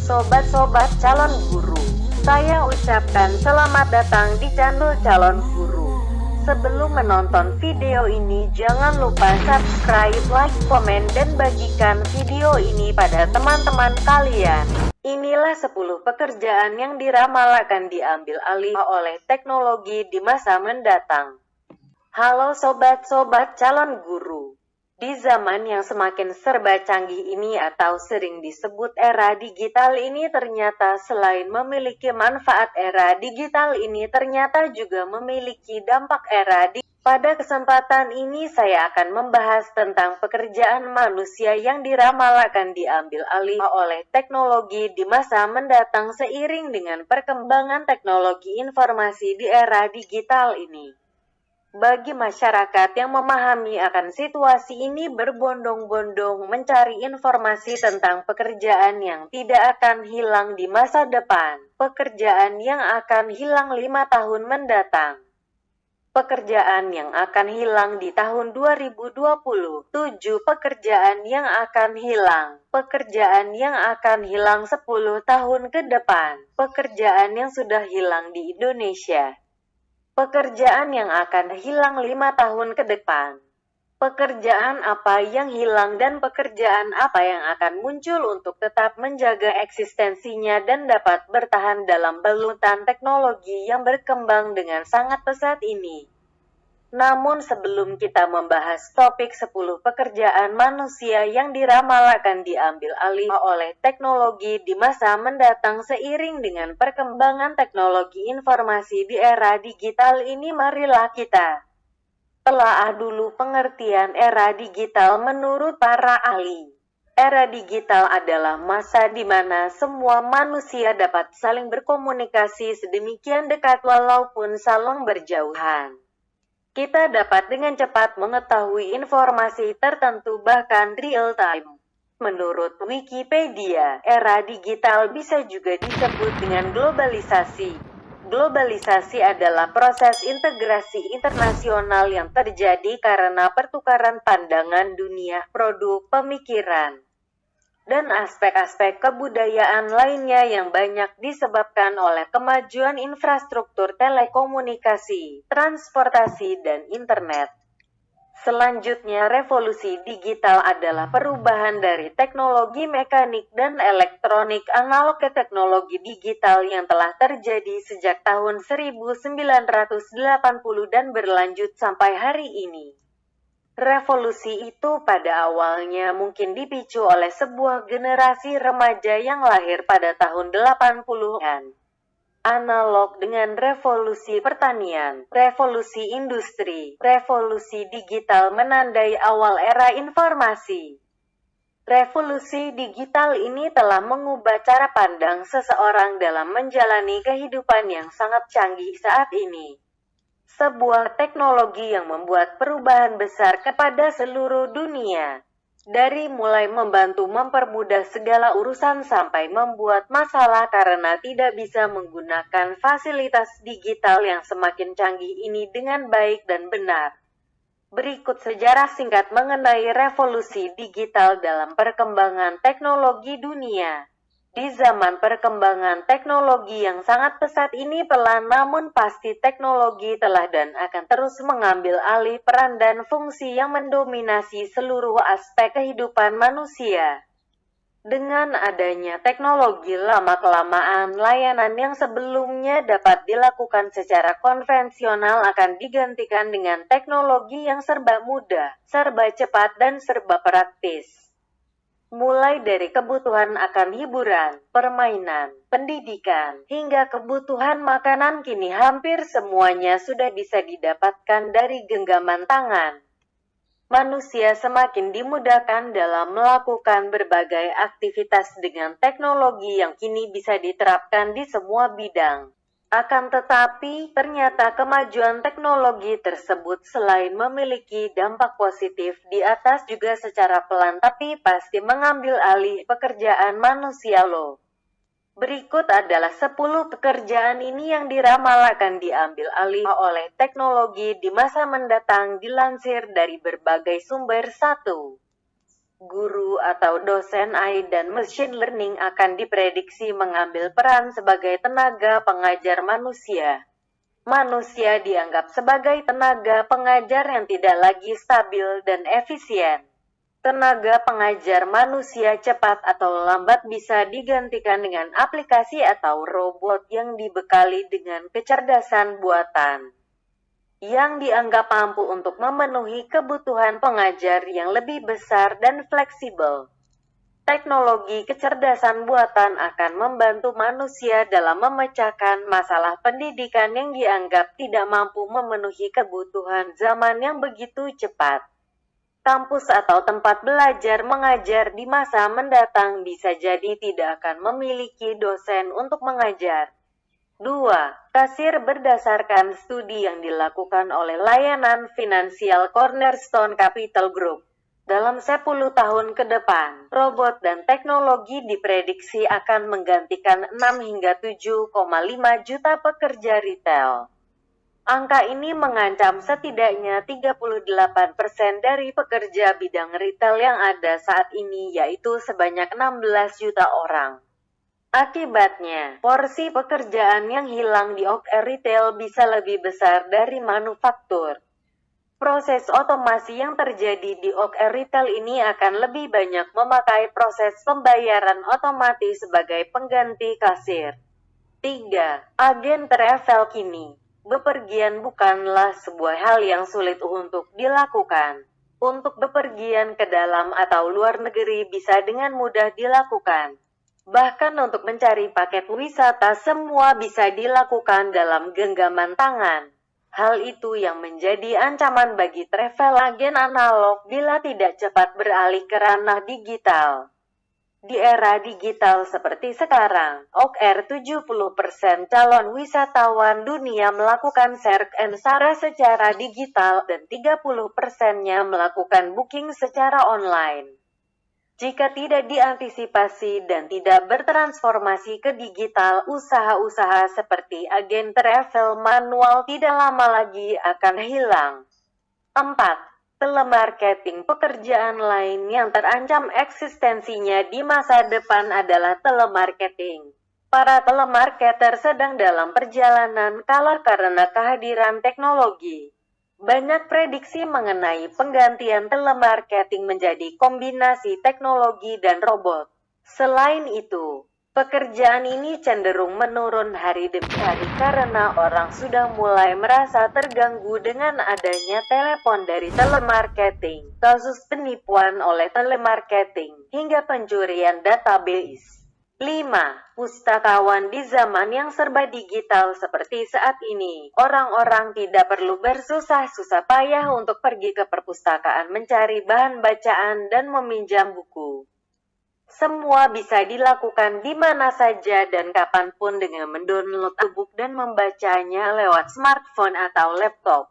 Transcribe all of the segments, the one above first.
sobat-sobat calon guru. Saya ucapkan selamat datang di channel calon guru. Sebelum menonton video ini, jangan lupa subscribe, like, komen, dan bagikan video ini pada teman-teman kalian. Inilah 10 pekerjaan yang diramal akan diambil alih oleh teknologi di masa mendatang. Halo sobat-sobat calon guru. Di zaman yang semakin serba canggih ini atau sering disebut era digital ini, ternyata selain memiliki manfaat, era digital ini ternyata juga memiliki dampak era digital. Pada kesempatan ini saya akan membahas tentang pekerjaan manusia yang diramal akan diambil alih oleh teknologi di masa mendatang seiring dengan perkembangan teknologi informasi di era digital ini. Bagi masyarakat yang memahami akan situasi ini, berbondong-bondong mencari informasi tentang pekerjaan yang tidak akan hilang di masa depan, pekerjaan yang akan hilang 5 tahun mendatang, pekerjaan yang akan hilang di tahun 2020, 7 pekerjaan yang akan hilang, pekerjaan yang akan hilang 10 tahun ke depan, pekerjaan yang sudah hilang di Indonesia, pekerjaan yang akan hilang 5 tahun ke depan. Pekerjaan apa yang hilang dan pekerjaan apa yang akan muncul untuk tetap menjaga eksistensinya dan dapat bertahan dalam balutan teknologi yang berkembang dengan sangat pesat ini. Namun sebelum kita membahas topik 10 pekerjaan manusia yang diramal akan diambil alih oleh teknologi di masa mendatang seiring dengan perkembangan teknologi informasi di era digital ini, marilah kita telaah dulu pengertian era digital menurut para ahli. Era digital adalah masa di mana semua manusia dapat saling berkomunikasi sedemikian dekat walaupun saling berjauhan. Kita dapat dengan cepat mengetahui informasi tertentu bahkan real time. Menurut Wikipedia, era digital bisa juga disebut dengan globalisasi. Globalisasi adalah proses integrasi internasional yang terjadi karena pertukaran pandangan dunia, produk, pemikiran, dan aspek-aspek kebudayaan lainnya yang banyak disebabkan oleh kemajuan infrastruktur telekomunikasi, transportasi, dan internet. Selanjutnya, revolusi digital adalah perubahan dari teknologi mekanik dan elektronik analog ke teknologi digital yang telah terjadi sejak tahun 1980 dan berlanjut sampai hari ini. Revolusi itu pada awalnya mungkin dipicu oleh sebuah generasi remaja yang lahir pada tahun 80-an. Analog dengan revolusi pertanian, revolusi industri, revolusi digital menandai awal era informasi. Revolusi digital ini telah mengubah cara pandang seseorang dalam menjalani kehidupan yang sangat canggih saat ini. Sebuah teknologi yang membuat perubahan besar kepada seluruh dunia. Dari mulai membantu mempermudah segala urusan sampai membuat masalah karena tidak bisa menggunakan fasilitas digital yang semakin canggih ini dengan baik dan benar. Berikut sejarah singkat mengenai revolusi digital dalam perkembangan teknologi dunia. Di zaman perkembangan teknologi yang sangat pesat ini, pelan namun pasti teknologi telah dan akan terus mengambil alih peran dan fungsi yang mendominasi seluruh aspek kehidupan manusia. Dengan adanya teknologi, lama-kelamaan layanan yang sebelumnya dapat dilakukan secara konvensional akan digantikan dengan teknologi yang serba mudah, serba cepat, dan serba praktis. Mulai dari kebutuhan akan hiburan, permainan, pendidikan, hingga kebutuhan makanan, kini hampir semuanya sudah bisa didapatkan dari genggaman tangan. Manusia semakin dimudahkan dalam melakukan berbagai aktivitas dengan teknologi yang kini bisa diterapkan di semua bidang. Akan tetapi, ternyata kemajuan teknologi tersebut selain memiliki dampak positif di atas juga secara pelan tapi pasti mengambil alih pekerjaan manusia loh. Berikut adalah 10 pekerjaan ini yang diramal akan diambil alih oleh teknologi di masa mendatang dilansir dari berbagai sumber. 1. Guru atau dosen AI dan machine learning akan diprediksi mengambil peran sebagai tenaga pengajar manusia. Manusia dianggap sebagai tenaga pengajar yang tidak lagi stabil dan efisien. Tenaga pengajar manusia cepat atau lambat bisa digantikan dengan aplikasi atau robot yang dibekali dengan kecerdasan buatan, yang dianggap mampu untuk memenuhi kebutuhan pengajar yang lebih besar dan fleksibel. Teknologi kecerdasan buatan akan membantu manusia dalam memecahkan masalah pendidikan yang dianggap tidak mampu memenuhi kebutuhan zaman yang begitu cepat. Kampus atau tempat belajar mengajar di masa mendatang bisa jadi tidak akan memiliki dosen untuk mengajar. 2. Kasir berdasarkan studi yang dilakukan oleh layanan finansial Cornerstone Capital Group. Dalam 10 tahun ke depan, robot dan teknologi diprediksi akan menggantikan 6 hingga 7,5 juta pekerja retail. Angka ini mengancam setidaknya 38% dari pekerja bidang retail yang ada saat ini, yaitu sebanyak 16 juta orang. Akibatnya, porsi pekerjaan yang hilang di OKR retail bisa lebih besar dari manufaktur. Proses otomasi yang terjadi di OKR retail ini akan lebih banyak memakai proses pembayaran otomatis sebagai pengganti kasir. 3. Agen travel kini. Bepergian bukanlah sebuah hal yang sulit untuk dilakukan. Untuk bepergian ke dalam atau luar negeri bisa dengan mudah dilakukan. Bahkan untuk mencari paket wisata semua bisa dilakukan dalam genggaman tangan. Hal itu yang menjadi ancaman bagi travel agen analog bila tidak cepat beralih ke ranah digital. Di era digital seperti sekarang, OKR 70% calon wisatawan dunia melakukan search and sara secara digital dan 30%-nya melakukan booking secara online. Jika tidak diantisipasi dan tidak bertransformasi ke digital, usaha-usaha seperti agen travel manual tidak lama lagi akan hilang. 4. Telemarketing. Pekerjaan lain yang terancam eksistensinya di masa depan adalah telemarketing. Para telemarketer sedang dalam perjalanan kalah karena kehadiran teknologi. Banyak prediksi mengenai penggantian telemarketing menjadi kombinasi teknologi dan robot. Selain itu, pekerjaan ini cenderung menurun hari demi hari karena orang sudah mulai merasa terganggu dengan adanya telepon dari telemarketing, kasus penipuan oleh telemarketing, hingga pencurian database. 5. Pustakawan. Di zaman yang serba digital seperti saat ini, orang-orang tidak perlu bersusah-susah payah untuk pergi ke perpustakaan mencari bahan bacaan dan meminjam buku. Semua bisa dilakukan di mana saja dan kapanpun dengan mendownload e-book dan membacanya lewat smartphone atau laptop.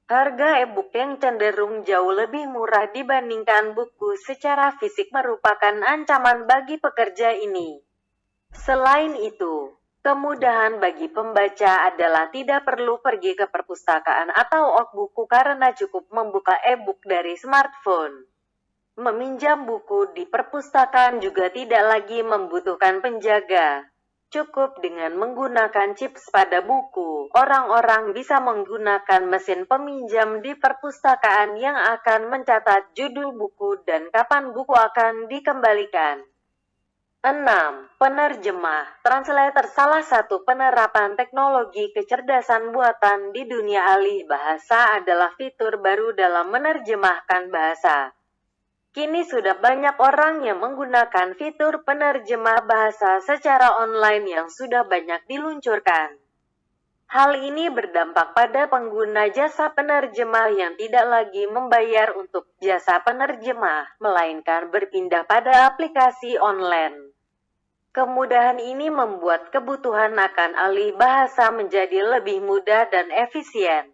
Harga e-book yang cenderung jauh lebih murah dibandingkan buku secara fisik merupakan ancaman bagi pekerja ini. Selain itu, kemudahan bagi pembaca adalah tidak perlu pergi ke perpustakaan atau buku karena cukup membuka e-book dari smartphone. Meminjam buku di perpustakaan juga tidak lagi membutuhkan penjaga. Cukup dengan menggunakan chips pada buku, orang-orang bisa menggunakan mesin peminjam di perpustakaan yang akan mencatat judul buku dan kapan buku akan dikembalikan. 6. Penerjemah. Translator. Salah satu penerapan teknologi kecerdasan buatan di dunia alih bahasa adalah fitur baru dalam menerjemahkan bahasa. Kini sudah banyak orang yang menggunakan fitur penerjemah bahasa secara online yang sudah banyak diluncurkan. Hal ini berdampak pada pengguna jasa penerjemah yang tidak lagi membayar untuk jasa penerjemah, melainkan berpindah pada aplikasi online. Kemudahan ini membuat kebutuhan akan alih bahasa menjadi lebih mudah dan efisien.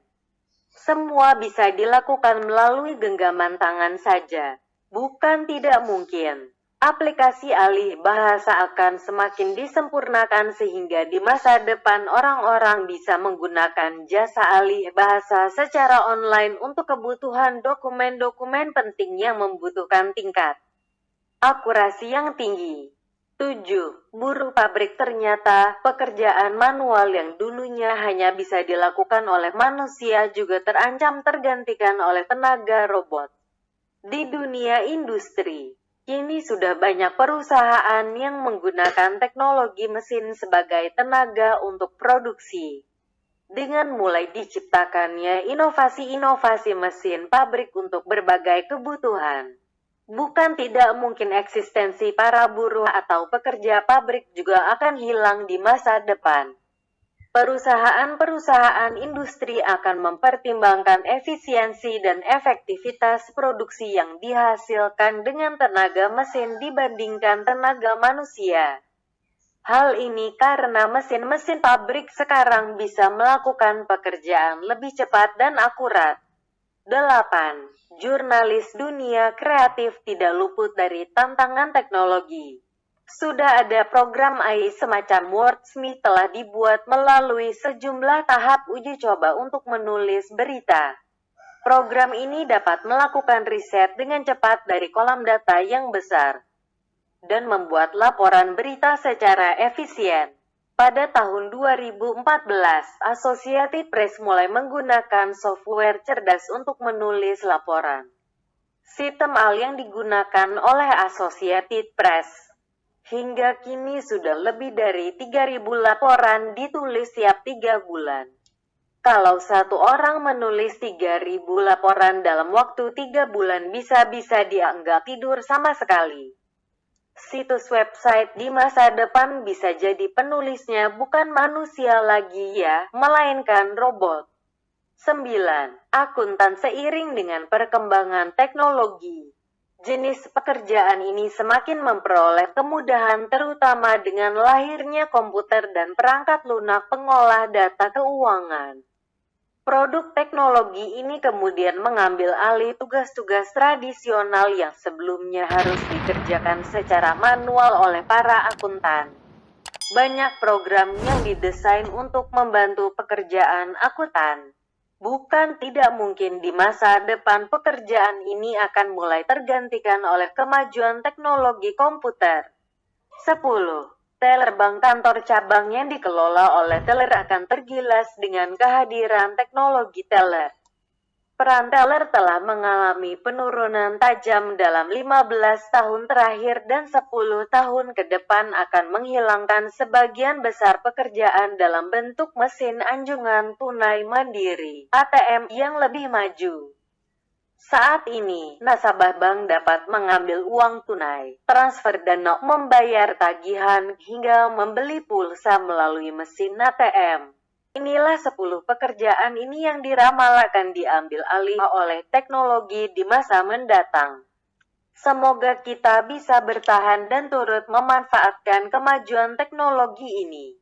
Semua bisa dilakukan melalui genggaman tangan saja. Bukan tidak mungkin. Aplikasi alih bahasa akan semakin disempurnakan sehingga di masa depan orang-orang bisa menggunakan jasa alih bahasa secara online untuk kebutuhan dokumen-dokumen penting yang membutuhkan tingkat akurasi yang tinggi. 7. Buruh pabrik. Ternyata, pekerjaan manual yang dulunya hanya bisa dilakukan oleh manusia juga terancam tergantikan oleh tenaga robot. Di dunia industri, kini sudah banyak perusahaan yang menggunakan teknologi mesin sebagai tenaga untuk produksi. Dengan mulai diciptakannya inovasi-inovasi mesin pabrik untuk berbagai kebutuhan, bukan tidak mungkin eksistensi para buruh atau pekerja pabrik juga akan hilang di masa depan. Perusahaan-perusahaan industri akan mempertimbangkan efisiensi dan efektivitas produksi yang dihasilkan dengan tenaga mesin dibandingkan tenaga manusia. Hal ini karena mesin-mesin pabrik sekarang bisa melakukan pekerjaan lebih cepat dan akurat. 8. Jurnalis dunia kreatif tidak luput dari tantangan teknologi. Sudah ada program AI semacam Wordsmith telah dibuat melalui sejumlah tahap uji coba untuk menulis berita. Program ini dapat melakukan riset dengan cepat dari kolam data yang besar dan membuat laporan berita secara efisien. Pada tahun 2014, Associated Press mulai menggunakan software cerdas untuk menulis laporan. Sistem AI yang digunakan oleh Associated Press hingga kini sudah lebih dari 3.000 laporan ditulis tiap 3 bulan. Kalau satu orang menulis 3.000 laporan dalam waktu 3 bulan bisa-bisa dianggap tidur sama sekali. Situs website di masa depan bisa jadi penulisnya bukan manusia lagi ya, melainkan robot. 9. Akuntan. Seiring dengan perkembangan teknologi, jenis pekerjaan ini semakin memperoleh kemudahan terutama dengan lahirnya komputer dan perangkat lunak pengolah data keuangan. Produk teknologi ini kemudian mengambil alih tugas-tugas tradisional yang sebelumnya harus dikerjakan secara manual oleh para akuntan. Banyak program yang didesain untuk membantu pekerjaan akuntan. Bukan tidak mungkin di masa depan pekerjaan ini akan mulai tergantikan oleh kemajuan teknologi komputer. 10. Teller. Bank kantor cabang yang dikelola oleh teller akan tergilas dengan kehadiran teknologi teller. Peran teller telah mengalami penurunan tajam dalam 15 tahun terakhir dan 10 tahun ke depan akan menghilangkan sebagian besar pekerjaan dalam bentuk mesin anjungan tunai mandiri (ATM) yang lebih maju. Saat ini, nasabah bank dapat mengambil uang tunai, transfer dana, membayar tagihan, hingga membeli pulsa melalui mesin ATM. Inilah 10 pekerjaan ini yang diramal akan diambil alih oleh teknologi di masa mendatang. Semoga kita bisa bertahan dan turut memanfaatkan kemajuan teknologi ini.